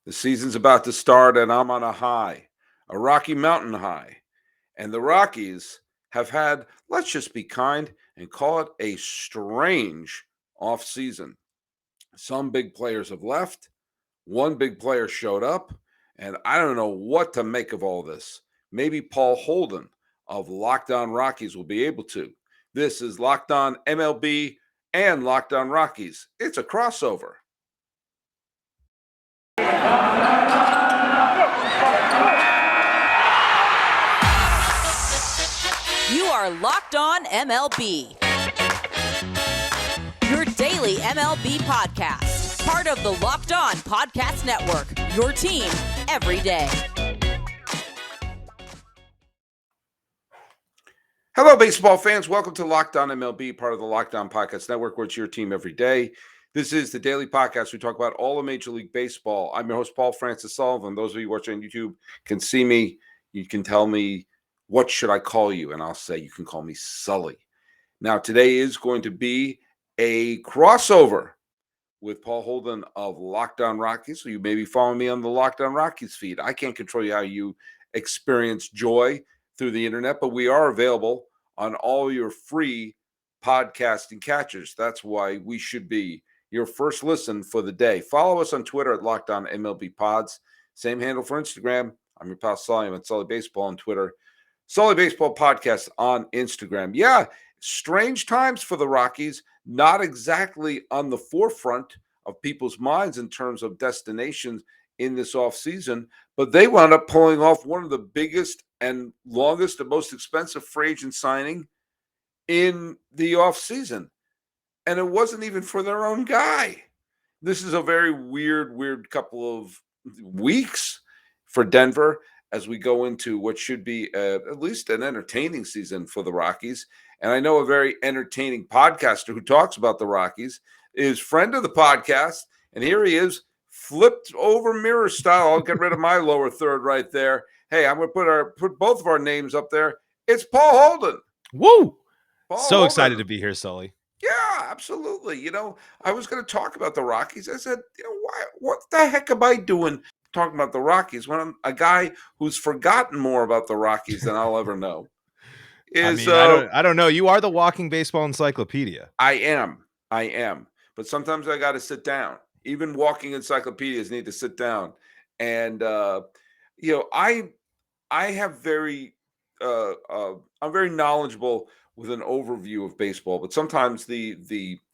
The season's about to start, and I'm on a high, a Rocky Mountain high. And the Rockies have had, let's just be kind and call it a strange offseason. Some big players have left, one big player showed up, and I don't know what to make of all this. Maybe Paul Holden of Locked On Rockies will be able to. This is Locked On MLB and Locked On Rockies. It's a crossover. You are Locked On MLB, your daily MLB podcast. Part of the Locked On Podcast Network, your team every day. Hello, baseball fans. Welcome to Locked On MLB, part of the Locked On Podcast Network, where it's your team every day. This is the daily podcast. We talk about all of Major League Baseball. I'm your host, Paul Francis Sullivan. Those of you watching on YouTube can see me. You can tell me, what should I call you? And I'll say, you can call me Sully. Now, today is going to be a crossover with Paul Holden of Locked On Rockies. So you may be following me on the Locked On Rockies feed. I can't control you how you experience joy through the internet, but we are available on all your free podcasting catchers. That's why we should be your first listen for the day. Follow us on Twitter at Locked On MLB Pods. Same handle for Instagram. I'm your pal Sully. I'm at Sully Baseball on Twitter. Sully Baseball Podcast on Instagram. Yeah, strange times for the Rockies. Not exactly on the forefront of people's minds in terms of destinations in this offseason, but they wound up pulling off one of the biggest and longest and most expensive free agent signing in the offseason. And it wasn't even for their own guy. This is a very weird couple of weeks for Denver as we go into what should be at least an entertaining season for the Rockies. And I know a very entertaining podcaster who talks about the Rockies is friend of the podcast. And here he is, flipped over mirror style. I'll get rid of my lower third right there. Hey, I'm going to put both of our names up there. It's Paul Holden. Woo! Paul so Holden. Excited to be here, Sully. Yeah, absolutely. You know, I was going to talk about the Rockies. I said, what the heck am I doing talking about the Rockies when I'm a guy who's forgotten more about the Rockies than I'll ever know? I don't know. You are the walking baseball encyclopedia. I am. But sometimes I got to sit down. Even walking encyclopedias need to sit down. And I have I'm very knowledgeable with an overview of baseball, but sometimes the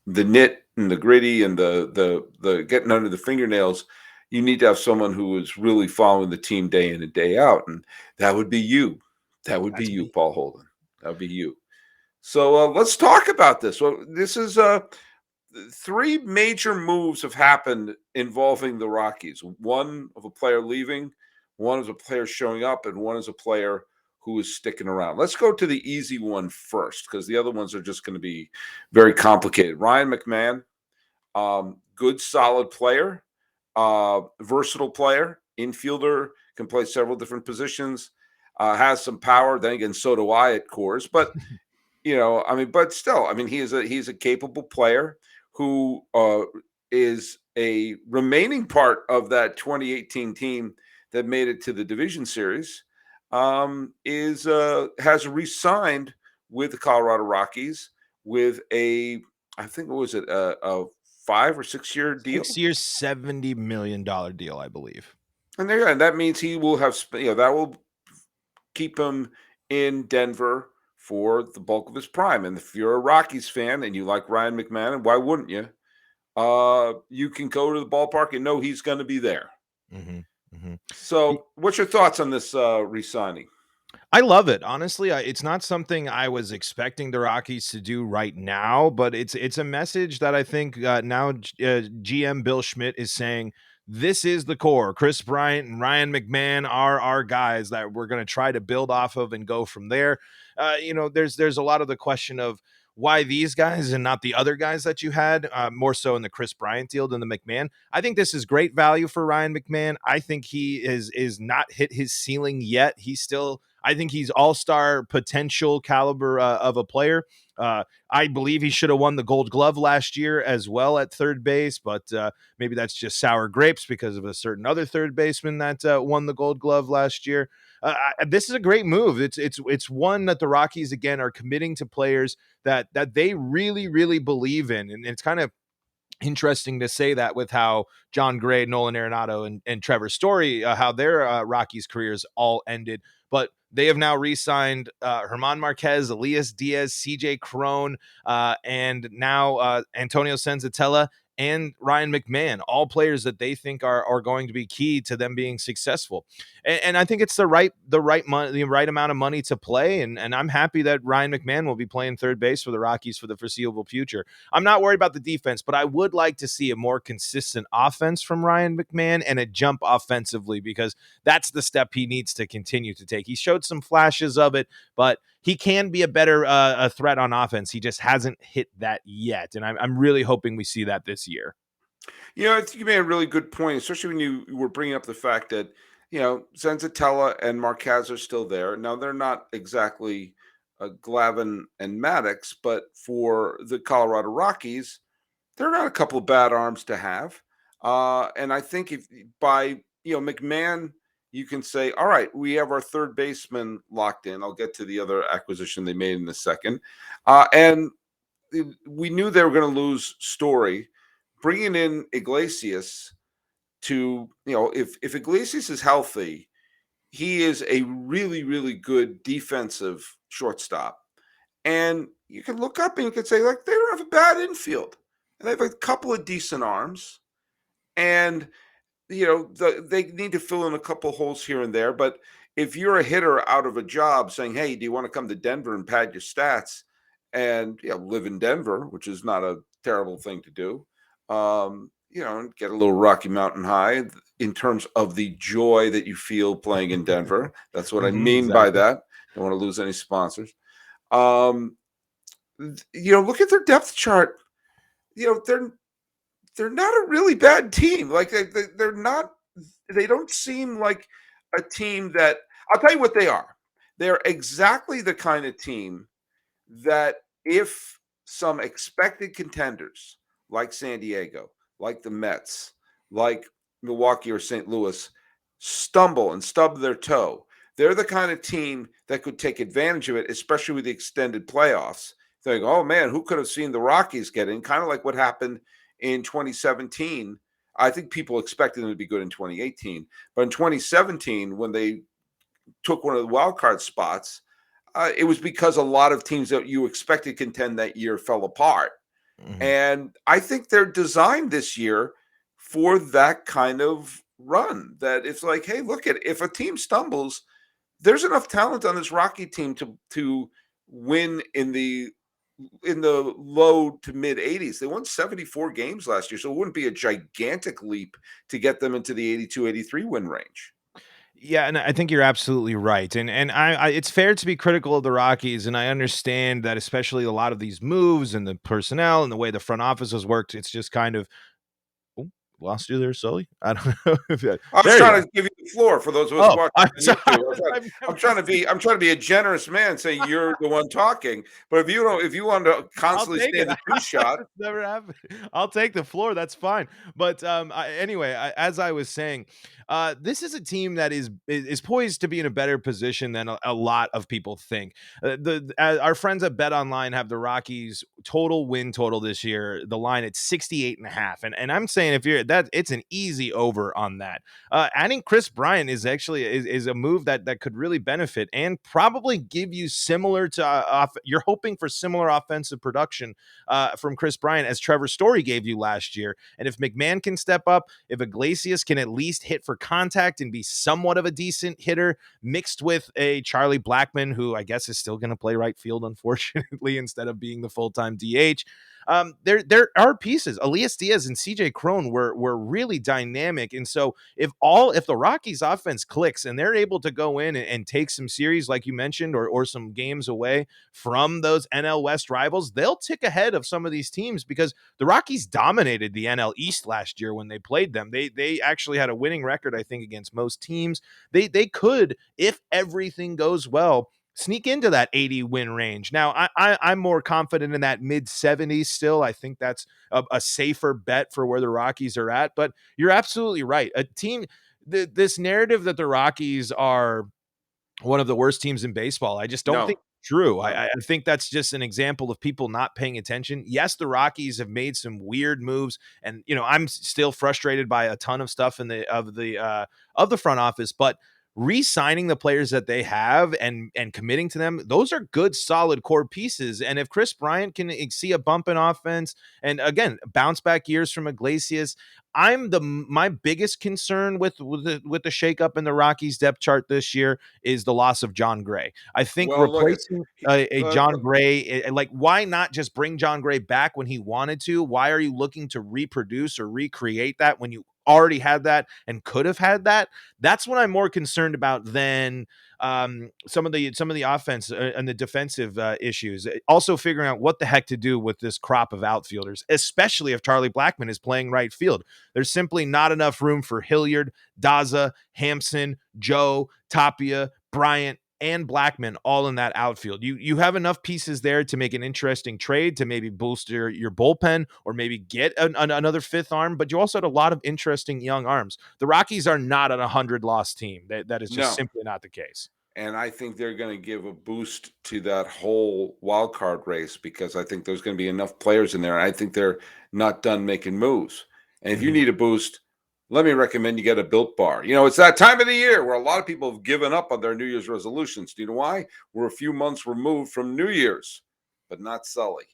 nit and the gritty and the getting under the fingernails, you need to have someone who is really following the team day in and day out, and that would be you. That's you, Paul Holden. That would be you. So let's talk about this. Well, this is three major moves have happened involving the Rockies. One of a player leaving, one is a player showing up, and one is a player who is sticking around. Let's go to the easy one first, because the other ones are just going to be very complicated. Ryan McMahon, good, solid player, versatile player, infielder, can play several different positions, has some power. Then again, so do I at cores. But, but still, he's a capable player who is a remaining part of that 2018 team that made it to the division series. Has re-signed with the Colorado Rockies with a 5 or 6 year deal. 6 years, $70 million deal, I believe. And that means he will have, that will keep him in Denver for the bulk of his prime. And if you're a Rockies fan and you like Ryan McMahon, and why wouldn't you? You can go to the ballpark and know he's going to be there. Mm-hmm. Mm-hmm. So what's your thoughts on this re-signing? I love it. Honestly, it's not something I was expecting the Rockies to do right now, but it's a message that I think now GM Bill Schmidt is saying, this is the core. Chris Bryant and Ryan McMahon are our guys that we're going to try to build off of and go from there. There's a lot of the question of why these guys and not the other guys that you had, more so in the Chris Bryant deal than the McMahon. I think this is great value for Ryan McMahon. I think he is not hit his ceiling yet. He's still I think he's all-star potential caliber of a player. I believe he should have won the Gold Glove last year as well at third base, but maybe that's just sour grapes because of a certain other third baseman that won the Gold Glove last year. This is a great move. It's one that the Rockies again are committing to players that they really really believe in, and it's kind of interesting to say that with how John Gray, Nolan Arenado, and Trevor Story, how their Rockies careers all ended. But they have now re-signed Herman Marquez, Elias Diaz, CJ Crone, and now Antonio Senzatella and Ryan McMahon, all players that they think are going to be key to them being successful. And I think it's the right amount of money to play. And I'm happy that Ryan McMahon will be playing third base for the Rockies for the foreseeable future. I'm not worried about the defense, but I would like to see a more consistent offense from Ryan McMahon and a jump offensively, because that's the step he needs to continue to take. He showed some flashes of it, but he can be a better a threat on offense. He just hasn't hit that yet, and I'm really hoping we see that this year. I think you made a really good point, especially when you were bringing up the fact that, Senzatella and Marquez are still there. Now, they're not exactly Glavine and Maddox, but for the Colorado Rockies, they're not a couple of bad arms to have. And I think if by, McMahon, you can say, all right, we have our third baseman locked in. I'll get to the other acquisition they made in a second. And we knew they were going to lose Story. Bringing in Iglesias to, if Iglesias is healthy, he is a really, really good defensive shortstop. And you can look up and you can say, like, they don't have a bad infield. And they have a couple of decent arms. And, they need to fill in a couple holes here and there. But if you're a hitter out of a job saying, hey, do you want to come to Denver and pad your stats and live in Denver, which is not a terrible thing to do, and get a little Rocky Mountain High in terms of the joy that you feel playing in Denver. That's what I mean by that. Don't want to lose any sponsors. Look at their depth chart. They're not a really bad team. Like they're not. They don't seem like a team that. I'll tell you what they are. They're exactly the kind of team that if some expected contenders like San Diego, like the Mets, like Milwaukee or St. Louis, stumble and stub their toe, they're the kind of team that could take advantage of it, especially with the extended playoffs. Think, oh man, who could have seen the Rockies get in? Kind of like what happened in 2017. I think people expected them to be good in 2018, but in 2017, when they took one of the wild card spots, it was because a lot of teams that you expected contend that year fell apart. Mm-hmm. And I think they're designed this year for that kind of run, that it's like, hey, look at it. If a team stumbles, there's enough talent on this Rocky team to win in the low to mid 80s. They won 74 games last year, so it wouldn't be a gigantic leap to get them into the 82, 83 win range. Yeah, and I think you're absolutely right. And I it's fair to be critical of the Rockies, and I understand that, especially a lot of these moves and the personnel and the way the front office has worked, it's just kind of lost you there, Sully. I don't know. I'm trying to give you the floor for those of us watching. I'm trying to be a generous man, saying you're the one talking. But if you want to constantly stay in the two shot, never happened. I'll take the floor. That's fine. But anyway, as I was saying, this is a team that is poised to be in a better position than a lot of people think. Our friends at Bet Online have the Rockies total win total this year, the line at 68.5, and I'm saying if you're that, it's an easy over on that. Adding Chris Bryant is actually is a move that could really benefit and probably give you similar to you're hoping for similar offensive production from Chris Bryant as Trevor Story gave you last year. And if McMahon can step up, if Iglesias can at least hit for contact and be somewhat of a decent hitter, mixed with a Charlie Blackmon, who I guess is still going to play right field, unfortunately, instead of being the full-time DH. there are pieces. Elias Diaz and CJ Crone were really dynamic. And so if the Rockies offense clicks and they're able to go in and take some series, like you mentioned, or some games away from those NL West rivals, they'll tick ahead of some of these teams because the Rockies dominated the NL East last year when they played them. They actually had a winning record, I think, against most teams. They could, if everything goes well, sneak into that 80 win range. Now, I'm more confident in that mid 70s still. I think that's a safer bet for where the Rockies are at. But you're absolutely right. This narrative that the Rockies are one of the worst teams in baseball, I just don't No, think it's true. no. I think that's just an example of people not paying attention. Yes, the Rockies have made some weird moves, and I'm still frustrated by a ton of stuff in the front office, but re-signing the players that they have and committing to them, those are good, solid core pieces. And if Chris Bryant can see a bump in offense, and again, bounce back years from Iglesias, my biggest concern with the shakeup in the Rockies depth chart this year is the loss of John Gray. I think Well, look at replacing a John Gray, like, why not just bring John Gray back when he wanted to? Why are you looking to reproduce or recreate that when you already had that and could have had that? That's what I'm more concerned about than some of the offense and the defensive issues. Also figuring out what the heck to do with this crop of outfielders, especially if Charlie Blackmon is playing right field. There's simply not enough room for Hilliard, Daza, Hampson, Joe, Tapia, Bryant, and Blackmon all in that outfield. You have enough pieces there to make an interesting trade, to maybe boost your bullpen or maybe get another fifth arm, but you also had a lot of interesting young arms. The Rockies are not an 100-loss team. That is just No. simply not the case. And I think they're going to give a boost to that whole wild card race because I think there's going to be enough players in there. I think they're not done making moves. And if you need a boost, let me recommend you get a Built Bar. It's that time of the year where a lot of people have given up on their New Year's resolutions. Do you know why? We're a few months removed from New Year's, but not Sully.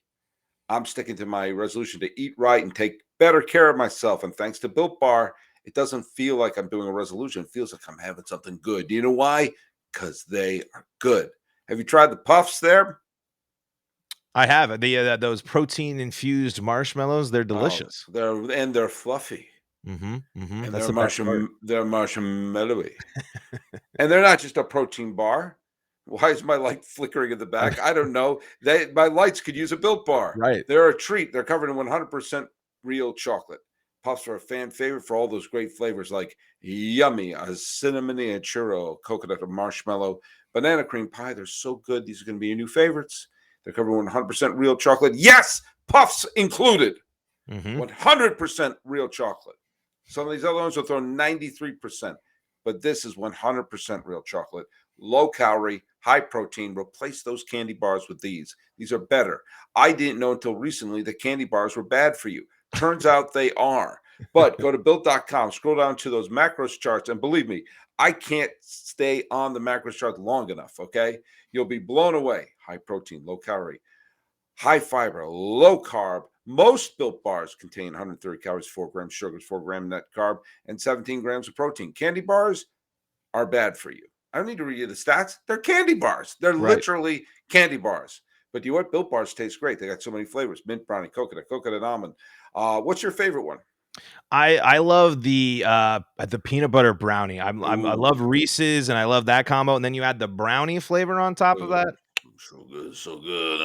I'm sticking to my resolution to eat right and take better care of myself. And thanks to Built Bar, it doesn't feel like I'm doing a resolution. It feels like I'm having something good. Do you know why? Because they are good. Have you tried the puffs there? I have those protein infused marshmallows. They're delicious. They're fluffy. And And that's the best part. they're marshmallowy. And they're not just a protein bar. Why is my light flickering in the back? I don't know. My lights could use a Built Bar. Right. They're a treat. They're covered in 100% real chocolate. Puffs are a fan favorite for all those great flavors like yummy, a cinnamony, a churro, coconut, or marshmallow, banana cream pie. They're so good. These are going to be your new favorites. They're covered in 100% real chocolate. Yes, puffs included. 100% real chocolate. Some of these other ones will throw 93%, but this is 100% real chocolate. Low calorie, high protein. Replace those candy bars with these. These are better. I didn't know until recently that candy bars were bad for you. Turns out they are. But go to built.com, scroll down to those macros charts, and believe me, I can't stay on the macros chart long enough, okay? You'll be blown away. High protein, low calorie, high fiber, low carb. Most Built bars contain 130 calories, 4 grams sugars, 4 grams net carb, and 17 grams of protein. Candy bars are bad for you. I don't need to read you the stats. They're candy bars. They're literally candy bars. But you know what? Built bars taste great. They got so many flavors: mint brownie, coconut almond. What's your favorite one? I love the peanut butter brownie. I love Reese's and I love that combo. And then you add the brownie flavor on top of that. So good, so good,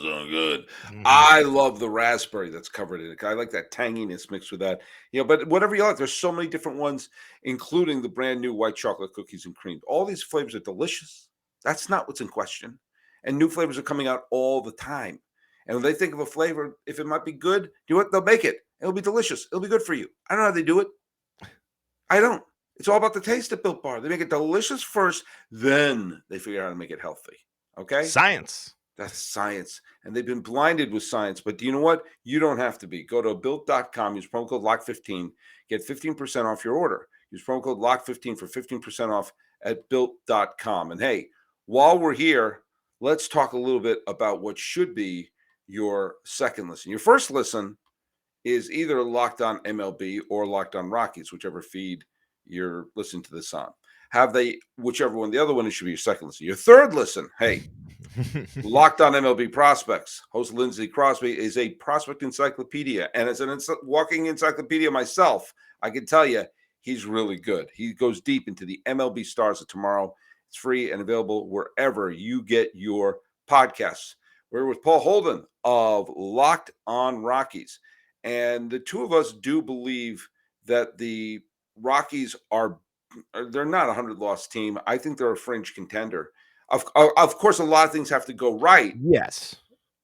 so good. I love the raspberry that's covered in it. I like that tanginess mixed with that. But whatever you like, there's so many different ones, including the brand new white chocolate cookies and cream. All these flavors are delicious. That's not what's in question. And new flavors are coming out all the time. And when they think of a flavor, if it might be good, you know what? They'll make it. It'll be delicious. It'll be good for you. I don't know how they do it. I don't. It's all about the taste of Built Bar. They make it delicious first, then they figure out how to make it healthy. Okay? Science. That's science. And they've been blinded with science. But do you know what? You don't have to be. Go to built.com, use promo code LOCK15, get 15% off your order. Use promo code LOCK15 for 15% off at built.com. And hey, while we're here, let's talk a little bit about what should be your second listen. Your first listen is either Locked On MLB or Locked On Rockies, whichever feed you're listening to this on. Whichever one, the other one, it should be your second listen. Your third listen, hey, Locked on MLB Prospects. Host Lindsey Crosby is a prospect encyclopedia. And as an walking encyclopedia myself, I can tell you he's really good. He goes deep into the MLB stars of tomorrow. It's free and available wherever you get your podcasts. We're with Paul Holden of Locked on Rockies. And the two of us do believe that the Rockies they're not a 100-loss team. I think they're a fringe contender. Of course, a lot of things have to go right. Yes.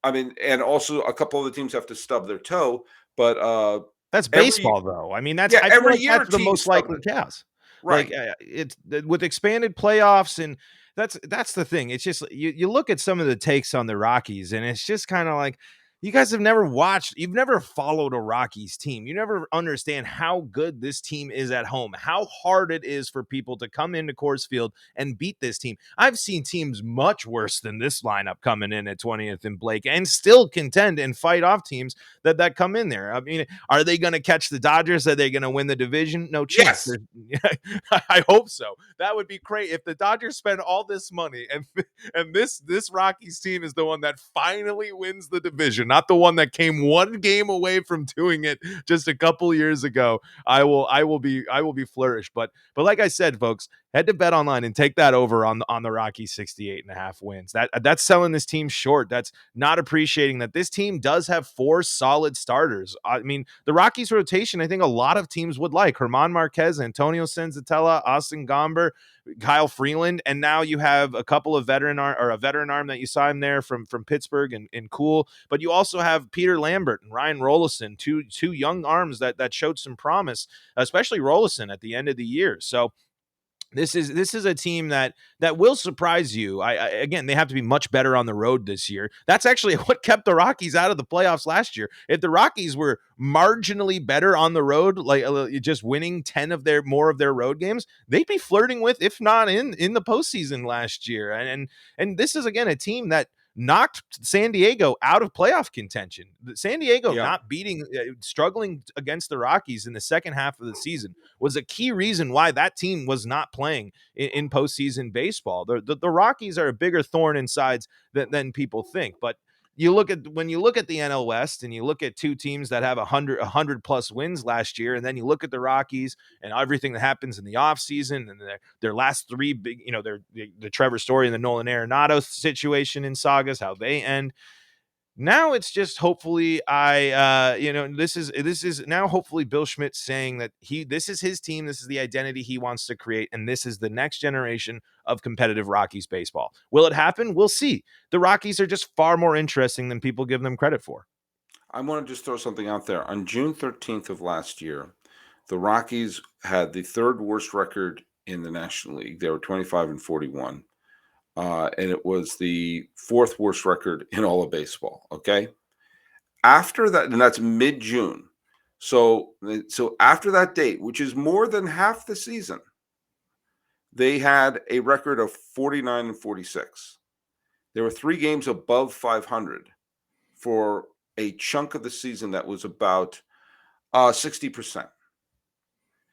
I mean, and also a couple of the teams have to stub their toe. But that's baseball, though. I mean, I feel every like year that's the most likely case. Right. Like it's with expanded playoffs, and that's the thing. It's just you look at some of the takes on the Rockies, and it's just kind of like, you guys have never watched, you've never followed a Rockies team. You never understand how good this team is at home, how hard it is for people to come into Coors Field and beat this team. I've seen teams much worse than this lineup coming in at 20th and Blake and still contend and fight off teams that come in there. I mean, are they going to catch the Dodgers? Are they going to win the division? No chance. Yes. I hope so. That would be great if the Dodgers spend all this money and this Rockies team is the one that finally wins the division, not the one that came one game away from doing it just a couple years ago. I will be flourished. But like I said, folks, head to Bet Online and take that over on the Rockies 68.5 wins. That's selling this team short. That's not appreciating that this team does have 4 solid starters. I mean, the Rockies rotation, I think a lot of teams would like German Marquez, Antonio Senzatella, Austin Gomber, Kyle Freeland, and now you have a couple of veteran arm that you saw him there from Pittsburgh and Cool, but you also have Peter Lambert and Ryan Rollison, two young arms that showed some promise, especially Rollison at the end of the year. So this is a team that will surprise you. Again, they have to be much better on the road this year. That's actually what kept the Rockies out of the playoffs last year. If the Rockies were marginally better on the road, like just winning 10 of their road games, they'd be flirting with, if not in the postseason last year. And this is, again, a team that knocked San Diego out of playoff contention. San Diego not struggling against the Rockies in the second half of the season was a key reason why that team was not playing in postseason baseball. The Rockies are a bigger thorn in sides than people think. But when you look at the NL West and you look at two teams that have 100 plus wins last year, and then you look at the Rockies and everything that happens in the offseason and their last 3 big, the Trevor Story and the Nolan Arenado situation in sagas, how they end. Now it's just hopefully this is now hopefully Bill Schmidt saying that this is his team, this is the identity he wants to create, and this is the next generation of competitive Rockies baseball. Will it happen? We'll see. The Rockies are just far more interesting than people give them credit for. I want to just throw something out there. On June 13th of last year, the Rockies had the 3rd worst record in the National League. They were 25-41. And it was the 4th worst record in all of baseball. Okay. After that, and that's mid-June. So after that date, which is more than half the season, they had a record of 49-46. There were 3 games above 500 for a chunk of the season that was about 60%.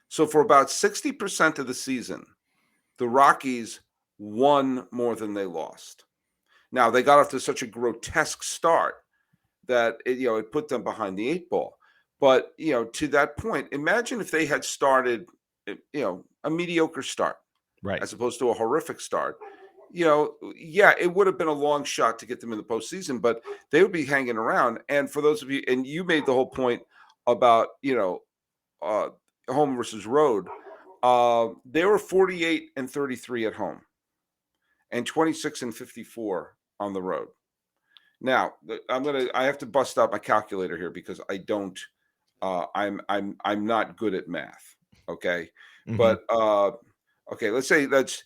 So for about 60% of the season, the Rockies won more than they lost. Now, they got off to such a grotesque start that it put them behind the 8 ball. But, to that point, imagine if they had started, a mediocre start, right, as opposed to a horrific start. It would have been a long shot to get them in the postseason, but they would be hanging around. And for those of you, and you made the whole point about, home versus road. They were 48-33 at home and 26-54 on the road. Now, I have to bust out my calculator here because I don't. I'm not good at math. Okay, Mm-hmm. But okay, let's say that's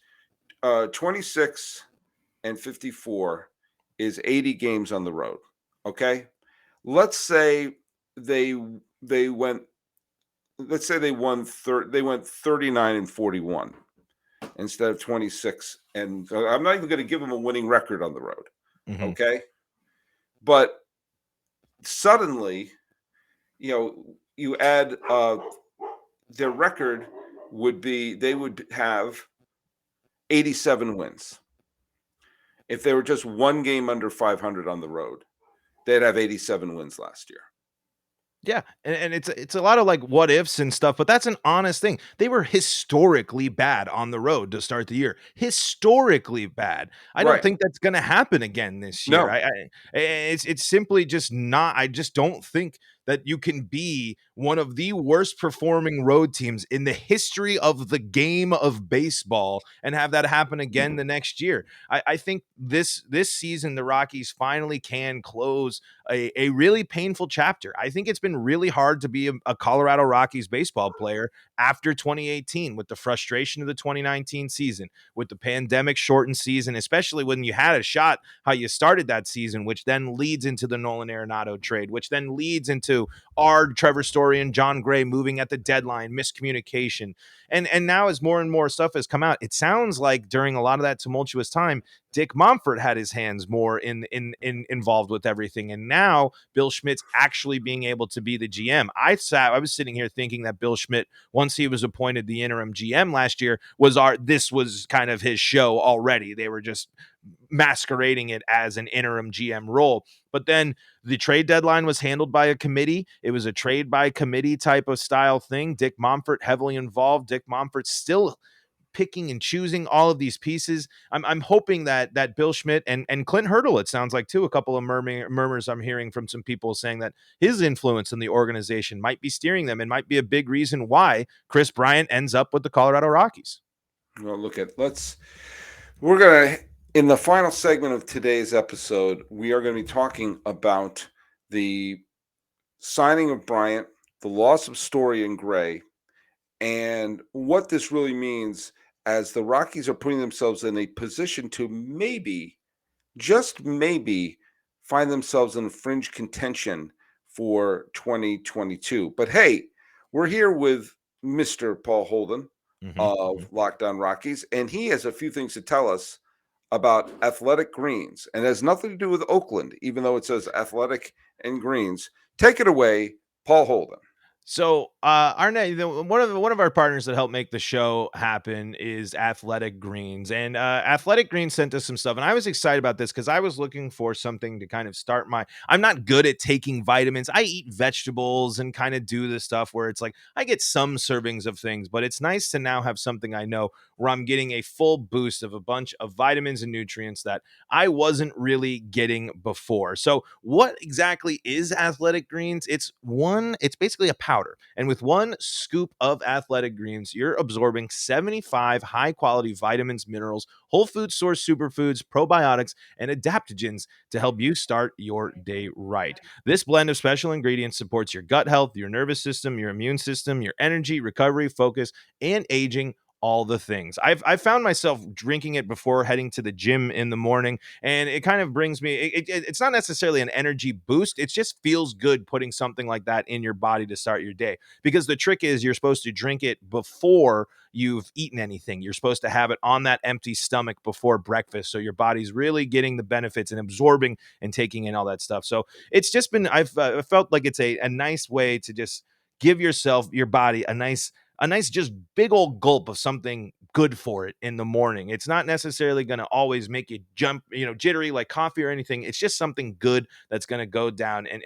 26-54 is 80 games on the road. Okay, let's say they went. Let's say they won. They went 39-41 instead of 26. And I'm not even going to give them a winning record on the road. Mm-hmm. Okay. But suddenly, you add their record they would have 87 wins. if they were just one game under 500 on the road, they'd have 87 wins last year. Yeah, and it's a lot of like what ifs and stuff, but that's an honest thing. They were historically bad on the road to start the year. Historically bad. I don't Right. think that's going to happen again this year. No. It's simply just not. I just don't think that you can be one of the worst performing road teams in the history of the game of baseball and have that happen again the next year. I think this season the Rockies finally can close a really painful chapter. I think it's been really hard to be a Colorado Rockies baseball player after 2018 with the frustration of the 2019 season, with the pandemic shortened season, especially when you had a shot how you started that season, which then leads into the Nolan Arenado trade, which then leads into our Trevor Story and John Gray moving at the deadline, miscommunication. And now as more and more stuff has come out, it sounds like during a lot of that tumultuous time, Dick Monfort had his hands more in involved with everything. And now Bill Schmidt's actually being able to be the GM. I was sitting here thinking that Bill Schmidt, once he was appointed the interim GM last year, this was kind of his show already. They were just masquerading it as an interim GM role. But then the trade deadline was handled by a committee. It was a trade by committee type of style thing. Dick Monfort heavily involved. Dick Monfort still picking and choosing all of these pieces. I'm hoping that Bill Schmidt and Clint Hurdle, it sounds like too, a couple of murmurs I'm hearing from some people saying that his influence in the organization might be steering them and might be a big reason why Chris Bryant ends up with the Colorado Rockies. Well, we're going to, in the final segment of today's episode, we are going to be talking about the signing of Bryant, the loss of Story and Gray, and what this really means as the Rockies are putting themselves in a position to maybe, just maybe, find themselves in fringe contention for 2022. But hey, we're here with Mr. Paul Holden of Locked On Rockies, and he has a few things to tell us about Athletic Greens, and it has nothing to do with Oakland, even though it says Athletic and Greens. Take it away, Paul Holden. So, one of our partners that helped make the show happen is Athletic Greens, and Athletic Greens sent us some stuff, and I was excited about this because I was looking for something to kind of start my. I'm not good at taking vitamins. I eat vegetables and kind of do this stuff where it's like I get some servings of things, but it's nice to now have something I know where I'm getting a full boost of a bunch of vitamins and nutrients that I wasn't really getting before. So, what exactly is Athletic Greens? It's basically a powder. And with one scoop of Athletic Greens, you're absorbing 75 high quality vitamins, minerals, whole food source superfoods, probiotics, and adaptogens to help you start your day right. This blend of special ingredients supports your gut health, your nervous system, your immune system, your energy, recovery, focus, and aging, all the things. I've found myself drinking it before heading to the gym in the morning, and it kind of brings me. It's not necessarily an energy boost. It just feels good putting something like that in your body to start your day. Because the trick is you're supposed to drink it before you've eaten anything. You're supposed to have it on that empty stomach before breakfast, so your body's really getting the benefits and absorbing and taking in all that stuff. So it's just been. I've felt like it's a nice way to just give your body a nice just big old gulp of something good for it in the morning. It's not necessarily going to always make you jump, jittery like coffee or anything. It's just something good that's going to go down and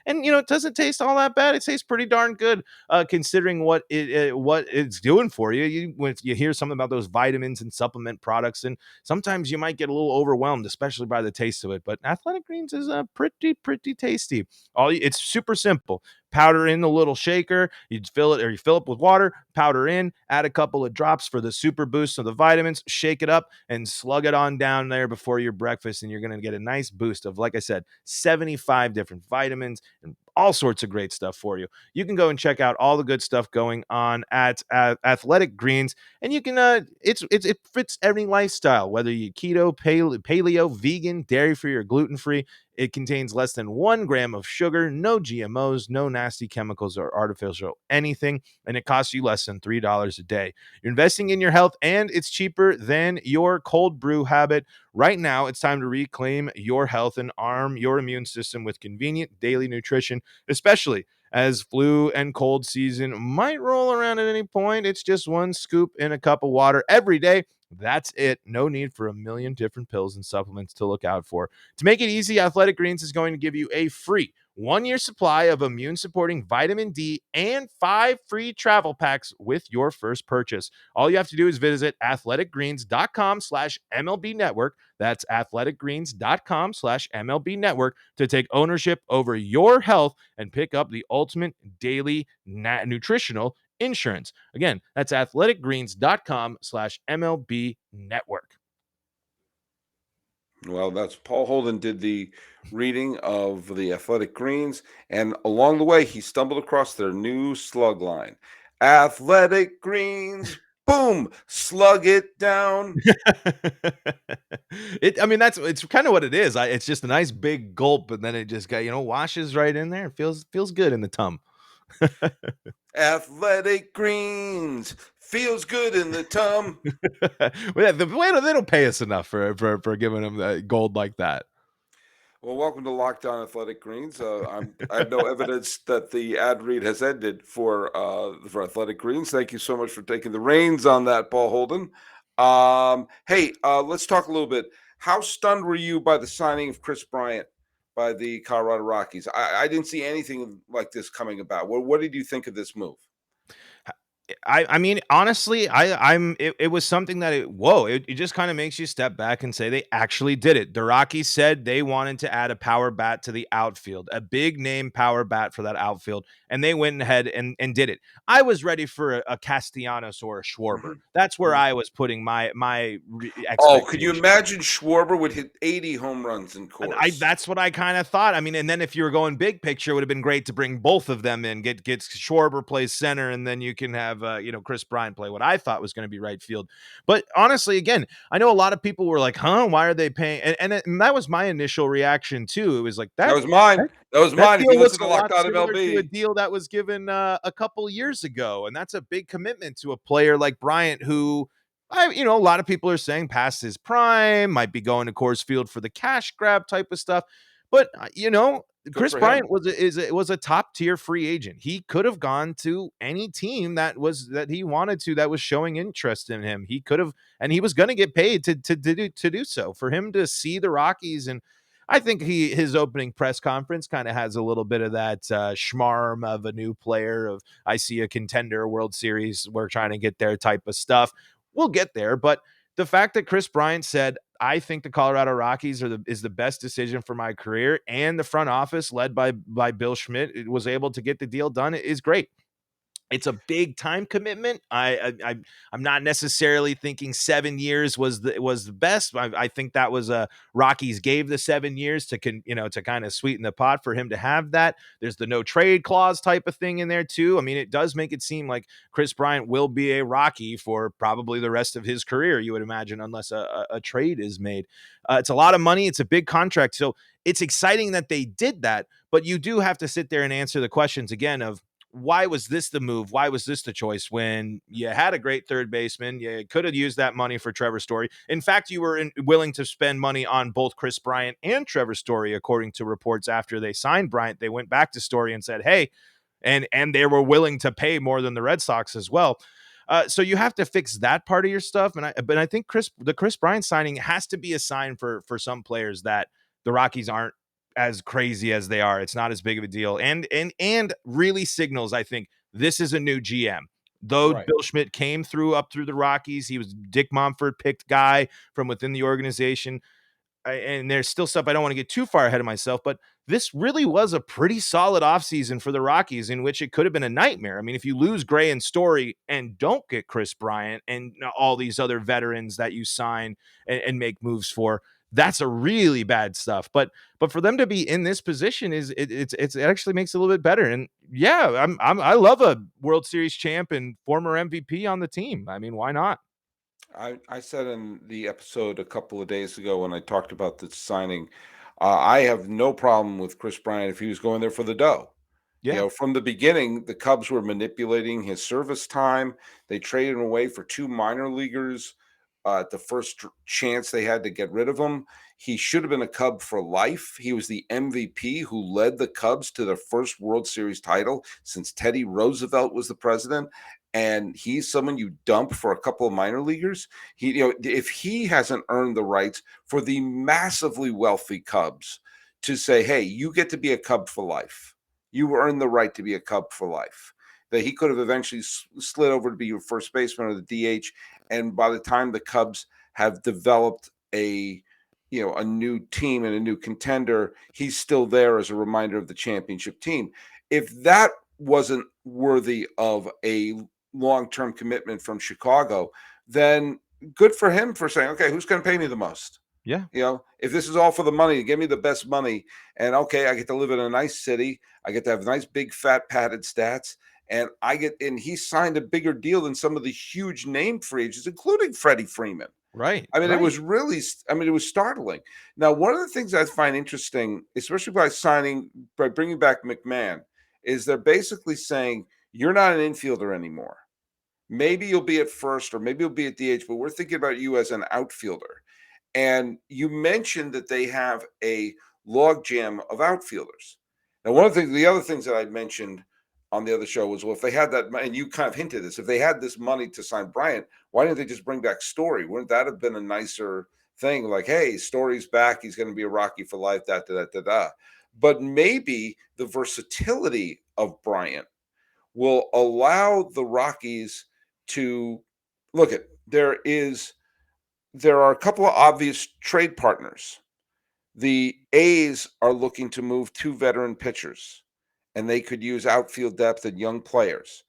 it doesn't taste all that bad. It tastes pretty darn good considering what it's doing for you. When you hear something about those vitamins and supplement products, and sometimes you might get a little overwhelmed, especially by the taste of it. But Athletic Greens is pretty tasty. It's super simple. Powder in the little shaker, you fill it with water, powder in, add a couple of drops for the super boost of the vitamins, shake it up and slug it on down there before your breakfast, and you're going to get a nice boost of, like I said, 75 different vitamins and all sorts of great stuff for you. You can go and check out all the good stuff going on at Athletic Greens, and you can it fits every lifestyle, whether you keto, paleo, vegan, dairy-free, or gluten-free. It contains less than 1 gram of sugar, no GMOs, no nasty chemicals or artificial anything, and it costs you less than $3 a day. You're investing in your health, and it's cheaper than your cold brew habit. Right now, it's time to reclaim your health and arm your immune system with convenient daily nutrition, especially as flu and cold season might roll around at any point. It's just one scoop in a cup of water every day. That's it. No need for a million different pills and supplements to look out for. To make it easy, Athletic Greens is going to give you a free 1-year supply of immune supporting vitamin D and 5 free travel packs with your first purchase. All you have to do is visit athleticgreens.com/MLB network. That's athleticgreens.com/MLB network to take ownership over your health and pick up the ultimate daily nutritional insurance. Again, that's athleticgreens.com/MLB network. Well, that's Paul Holden did the reading of the Athletic Greens, and along the way, he stumbled across their new slug line. Athletic Greens, boom, slug it down. I mean, it's kind of what it is. It's just a nice big gulp, and then it just got, washes right in there. It feels good in the tum. Athletic Greens feels good in the tum. Well, yeah, they don't pay us enough for giving them gold like that. Well, welcome to Locked On Athletic Greens. I have no evidence that the ad read has ended for Athletic Greens. Thank you so much for taking the reins on that, Paul Holden. Hey, let's talk a little bit. How stunned were you by the signing of Chris Bryant by the Colorado Rockies? I didn't see anything like this coming about. What did you think of this move? I mean, honestly, it was something that it just kind of makes you step back and say they actually did it. The Rockies said they wanted to add a power bat to the outfield, a big name power bat for that outfield, and they went ahead and did it. I was ready for a Castellanos or a Schwarber. Mhm. That's where Mhm. I was putting my Oh, could you expectation. imagine Schwarber would hit 80 home runs in And course? that's what I kind of thought. I mean, and then if you were going big picture, it would have been great to bring both of them in. Get Schwarber plays center, and then you can have Chris Bryant play what I thought was going to be right field. But honestly, again, I know a lot of people were like, "Huh? Why are they paying?" And that was my initial reaction too. It was like That was mine. that That was that mine. If deal you listen looks to a Locked lot On similar to a MLB, deal that was given a couple years ago, and that's a big commitment to a player like Bryant, who a lot of people are saying past his prime, might be going to Coors Field for the cash grab type of stuff. But good Chris for him. Bryant was a top tier free agent. He could have gone to any team that he wanted to, that was showing interest in him. He could have, and he was going to get paid to do so. For him to see the Rockies, and I think his opening press conference kind of has a little bit of that schmarm of a new player. Of I see a contender, World Series, we're trying to get there type of stuff. We'll get there, but the fact that Chris Bryant said, I think the Colorado Rockies is the best decision for my career, and the front office led by Bill Schmidt was able to get the deal done is great. It's a big time commitment. I'm not necessarily thinking 7 years was the best. I think that was Rockies gave the 7 years to kind of sweeten the pot for him to have that. There's the no trade clause type of thing in there too. I mean, it does make it seem like Chris Bryant will be a Rocky for probably the rest of his career, you would imagine, unless a trade is made. It's a lot of money. It's a big contract. So it's exciting that they did that, but you do have to sit there and answer the questions again of, why was this the move? Why was this the choice when you had a great third baseman? You could have used that money for Trevor Story. In fact, you were willing to spend money on both Chris Bryant and Trevor Story, according to reports after they signed Bryant. They went back to Story and said, hey, and they were willing to pay more than the Red Sox as well. So you have to fix that part of your stuff. But I think the Chris Bryant signing has to be a sign for some players that the Rockies aren't as crazy as they are. It's not as big of a deal, and really signals, I think, this is a new GM. Though Right. Bill Schmidt came up through the Rockies, he was Dick Monfort picked guy from within the organization. And there's still stuff I don't want to get too far ahead of myself, but this really was a pretty solid offseason for the Rockies, in which it could have been a nightmare. I mean, if you lose Gray and Story and don't get Chris Bryant and all these other veterans that you sign and make moves for, that's a really bad stuff. But for them to be in this position it actually makes it a little bit better. And yeah, I love a World Series champ and former MVP on the team. I mean, why not? I said in the episode a couple of days ago when I talked about the signing, I have no problem with Chris Bryant if he was going there for the dough. Yeah. From the beginning, the Cubs were manipulating his service time. They traded him away for two minor leaguers. at the first chance they had to get rid of him. He should have been a Cub for life. He was the MVP who led the Cubs to their first World Series title since Teddy Roosevelt was the president. And he's someone you dump for a couple of minor leaguers. If he hasn't earned the rights for the massively wealthy Cubs to say, hey, you get to be a Cub for life. You earn the right to be a Cub for life. That he could have eventually slid over to be your first baseman or the DH. And by the time the Cubs have developed a new team and a new contender, he's still there as a reminder of the championship team. If that wasn't worthy of a long-term commitment from Chicago, then good for him for saying, okay, who's going to pay me the most? Yeah. If this is all for the money, give me the best money. And okay, I get to live in a nice city. I get to have nice, big, fat, padded stats. And he signed a bigger deal than some of the huge name free agents, including Freddie Freeman. Right. I mean, right. it was really, it was startling. Now, one of the things I find interesting, especially by bringing back McMahon, is they're basically saying, you're not an infielder anymore. Maybe you'll be at first or maybe you'll be at DH, but we're thinking about you as an outfielder. And you mentioned that they have a logjam of outfielders. Now, the other things that I mentioned on the other show was, well, if they had that, and you kind of hinted this, if they had this money to sign Bryant, why didn't they just bring back Story? Wouldn't that have been a nicer thing? Like, hey, Story's back. He's going to be a Rocky for life, da, da, da, da, da. But maybe the versatility of Bryant will allow the Rockies to look at, there are a couple of obvious trade partners. The A's are looking to move 2 veteran pitchers, and they could use outfield depth and young players.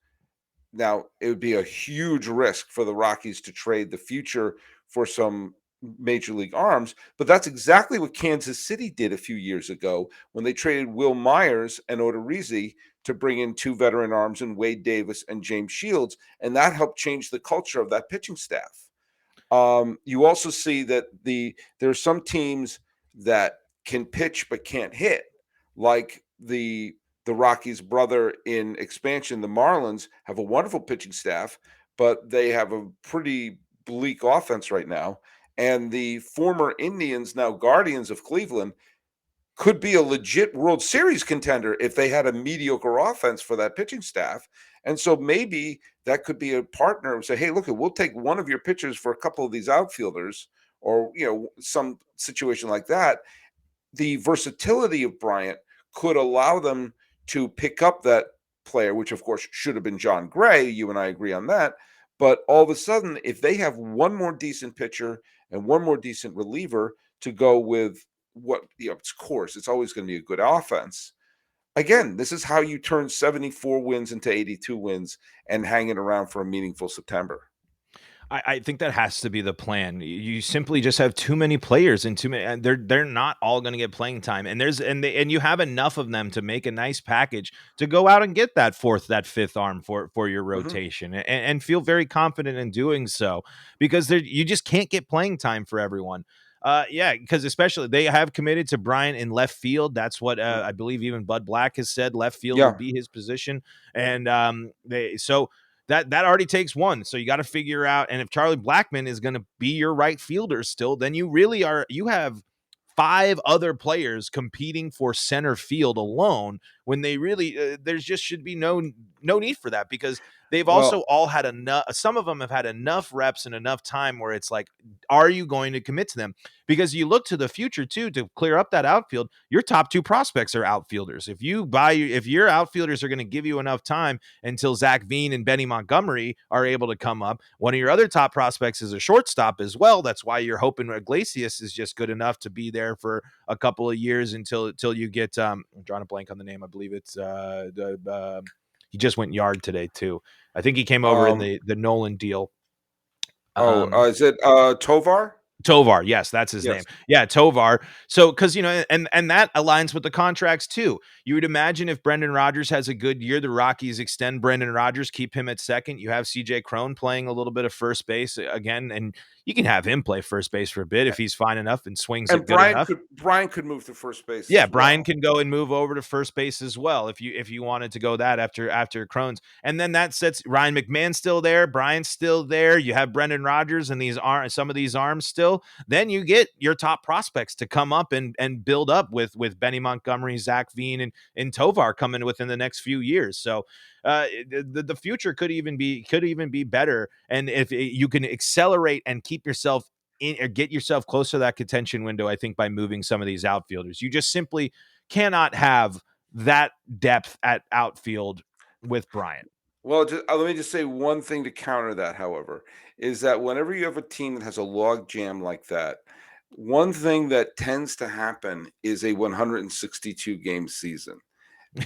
Now, it would be a huge risk for the Rockies to trade the future for some major league arms, but that's exactly what Kansas City did a few years ago when they traded Will Myers and Odorizzi to bring in 2 veteran arms in Wade Davis and James Shields, and that helped change the culture of that pitching staff. You also see that there are some teams that can pitch but can't hit, like the Rockies' brother in expansion. The Marlins have a wonderful pitching staff, but they have a pretty bleak offense right now. And the former Indians, now Guardians of Cleveland, could be a legit World Series contender if they had a mediocre offense for that pitching staff. And so maybe that could be a partner and say, hey, look, we'll take one of your pitchers for a couple of these outfielders, or some situation like that. The versatility of Bryant could allow them to pick up that player, which of course should have been John Gray. You and I agree on that. But all of a sudden, if they have one more decent pitcher and one more decent reliever to go with its course, it's always going to be a good offense. Again, this is how you turn 74 wins into 82 wins and hang it around for a meaningful September. I think that has to be the plan. You simply just have too many players and too many, and they're not all going to get playing time. And you have enough of them to make a nice package to go out and get that fourth, that fifth arm for your rotation, and feel very confident in doing so, because you just can't get playing time for everyone. Because especially they have committed to Bryant in left field. That's what I believe even Bud Black has said. Left field will be his position, and that already takes one. So you got to figure out. And if Charlie Blackmon is going to be your right fielder still, then you have 5 other players competing for center field alone, when they really there just should be no need for that, because they've also all had enough. Some of them have had enough reps and enough time where it's like, are you going to commit to them? Because you look to the future too, to clear up that outfield. Your top 2 prospects are outfielders. If your outfielders are going to give you enough time until Zach Veen and Benny Montgomery are able to come up, one of your other top prospects is a shortstop as well. That's why you're hoping Iglesias is just good enough to be there for a couple of years until you get I'm drawing a blank on the name. I believe it's he just went yard today too. I think he came over in the Nolan deal. Is it Tovar? Tovar, yes, that's his Yes. name. Yeah, Tovar. So, because and that aligns with the contracts too. You would imagine if Brendan Rodgers has a good year, the Rockies extend Brendan Rodgers, keep him at second. You have CJ Crone playing a little bit of first base again, and you can have him play first base for a bit if he's fine enough and swings And it good enough. Brian could move to first base Yeah, as Brian well. can go and move over to first base as well if you wanted to go that after Crohn's. And then that sets Ryan McMahon still there, Brian's still there. You have Brendan Rodgers and some of these arms still. Then you get your top prospects to come up and build up with Benny Montgomery, Zach Veen, and Tovar coming within the next few years. So the future could even be better. And if you can accelerate and keep yourself or get yourself close to that contention window, I think by moving some of these outfielders. You just simply cannot have that depth at outfield with Bryant. Well, let me just say one thing to counter that, however, is that whenever you have a team that has a log jam like that, one thing that tends to happen is a 162 game season.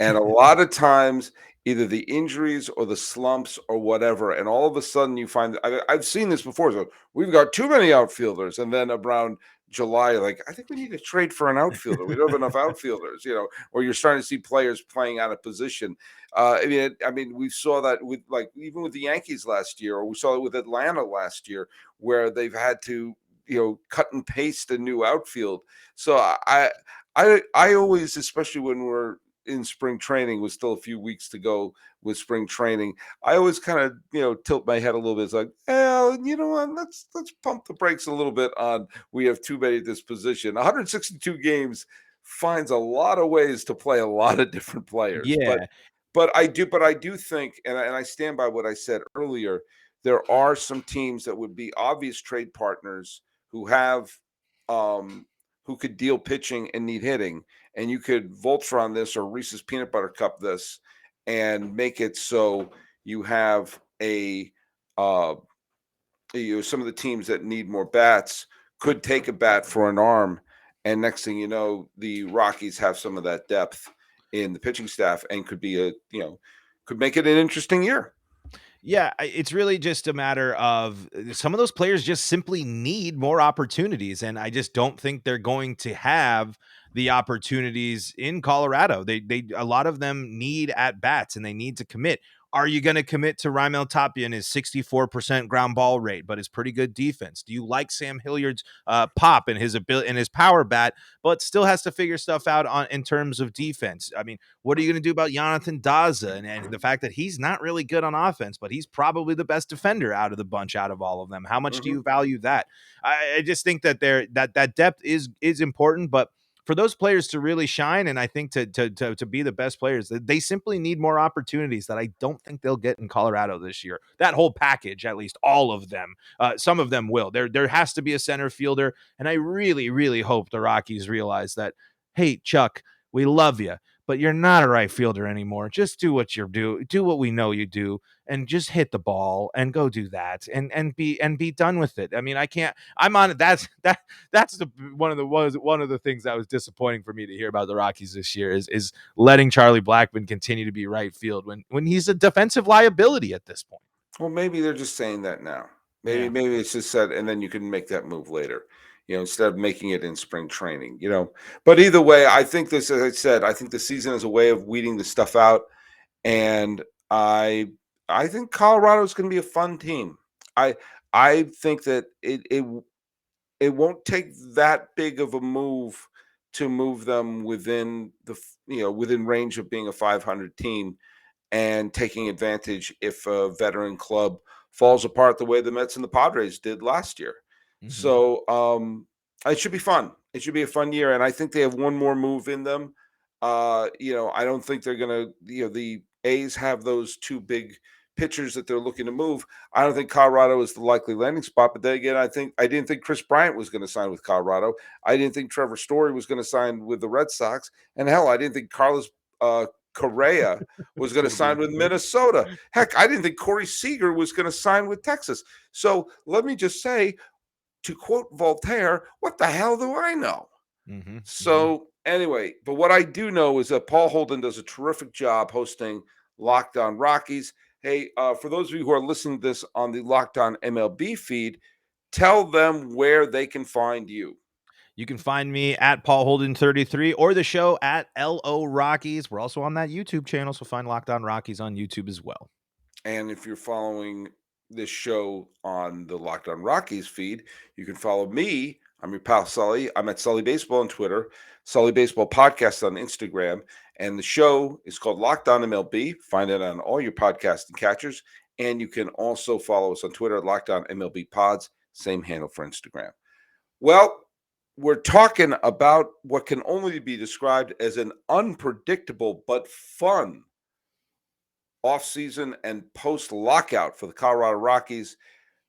And a lot of times, either the injuries or the slumps or whatever, and all of a sudden you find I've seen this before. So we've got too many outfielders, and then around July, like I think we need to trade for an outfielder. We don't have enough outfielders, or you're starting to see players playing out of position. I mean, we saw that with like even with the Yankees last year, or we saw it with Atlanta last year, where they've had to cut and paste a new outfield. So I always, especially when we're in spring training, with still a few weeks to go with spring training, I always kind of tilt my head a little bit. It's like, well, you know what? Let's pump the brakes a little bit on. We have too many at this position. 162 games finds a lot of ways to play a lot of different players, but Yeah. but I do think, and I stand by what I said earlier. There are some teams that would be obvious trade partners who have who could deal pitching and need hitting, and you could Voltron this or Reese's Peanut Butter Cup this and make it so you have uh some of the teams that need more bats could take a bat for an arm, and next thing you know, the Rockies have some of that depth in the pitching staff and could be could make it an interesting year. Yeah, it's really just a matter of some of those players just simply need more opportunities, and I just don't think they're going to have the opportunities in Colorado. They a lot of them need at bats and they need to commit. Are you going to commit to Raimel Tapia and his 64% ground ball rate, but his pretty good defense? Do you like Sam Hilliard's pop and his ability and his power bat, but still has to figure stuff out on in terms of defense? I mean, what are you going to do about Jonathan Daza and the fact that he's not really good on offense, but he's probably the best defender out of the bunch, out of all of them? How much do Mhm. you value that? I just think that that depth is important, but for those players to really shine, and I think to be the best players, they simply need more opportunities that I don't think they'll get in Colorado this year. That whole package, at least all of them, some of them will. There has to be a center fielder, and I really, really hope the Rockies realize that. Hey, Chuck, we love you, but you're not a right fielder anymore. Just do what you do what we know you do, and just hit the ball and go do that, and be done with it. I mean, I can't. I'm on it. That's the one of the things that was disappointing for me to hear about the Rockies this year is letting Charlie Blackmon continue to be right field when he's a defensive liability at this point. Well, maybe they're just saying that now. Maybe Yeah. maybe it's just said, and then you can make that move later. Instead of making it in spring training. But either way, I think this, as I said, I think the season is a way of weeding the stuff out, and I think Colorado is going to be a fun team. I I think that it won't take that big of a move to move them within within range of being a 500 team and taking advantage if a veteran club falls apart the way the Mets and the Padres did last year. Mhm. So it should be fun. It should be a fun year, and I think they have one more move in them. I don't think they're gonna. The A's have those two big pitchers that they're looking to move. I don't think Colorado is the likely landing spot. But then again, I didn't think Chris Bryant was going to sign with Colorado. I didn't think Trevor Story was going to sign with the Red Sox, and hell, I didn't think Carlos Correa was going to Gonna be sign with good. Minnesota. Heck, I didn't think Corey Seager was going to sign with Texas. So let me just say, to quote Voltaire, what the hell do I know? Mhm. Mhm. So anyway, but what I do know is that Paul Holden does a terrific job hosting Locked On Rockies. Hey, for those of you who are listening to this on the Locked On MLB feed, tell them where they can find you. You can find me at Paul Holden 33 or the show at LO Rockies. We're also on that YouTube channel, so find Locked On Rockies on YouTube as well. And if you're following this show on the Locked On Rockies feed, you can follow me. I'm your pal Sully. I'm at Sully Baseball on Twitter, Sully Baseball Podcast on Instagram, and the show is called Locked On MLB. Find it on all your podcasting catchers, and you can also follow us on Twitter at Locked On MLB Pods, same handle for Instagram. Well, we're talking about what can only be described as an unpredictable but fun offseason and post-lockout for the Colorado Rockies,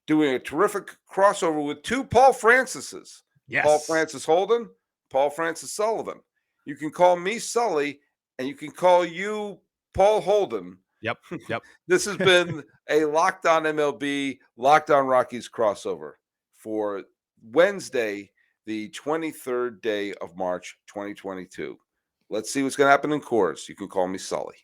doing a terrific crossover with two Paul Francises. Yes. Paul Francis Holden, Paul Francis Sullivan. You can call me Sully, and you can call you Paul Holden. Yep. This has been a Locked On MLB, Locked On Rockies crossover for Wednesday, the 23rd day of March, 2022. Let's see what's going to happen in Coors. You can call me Sully.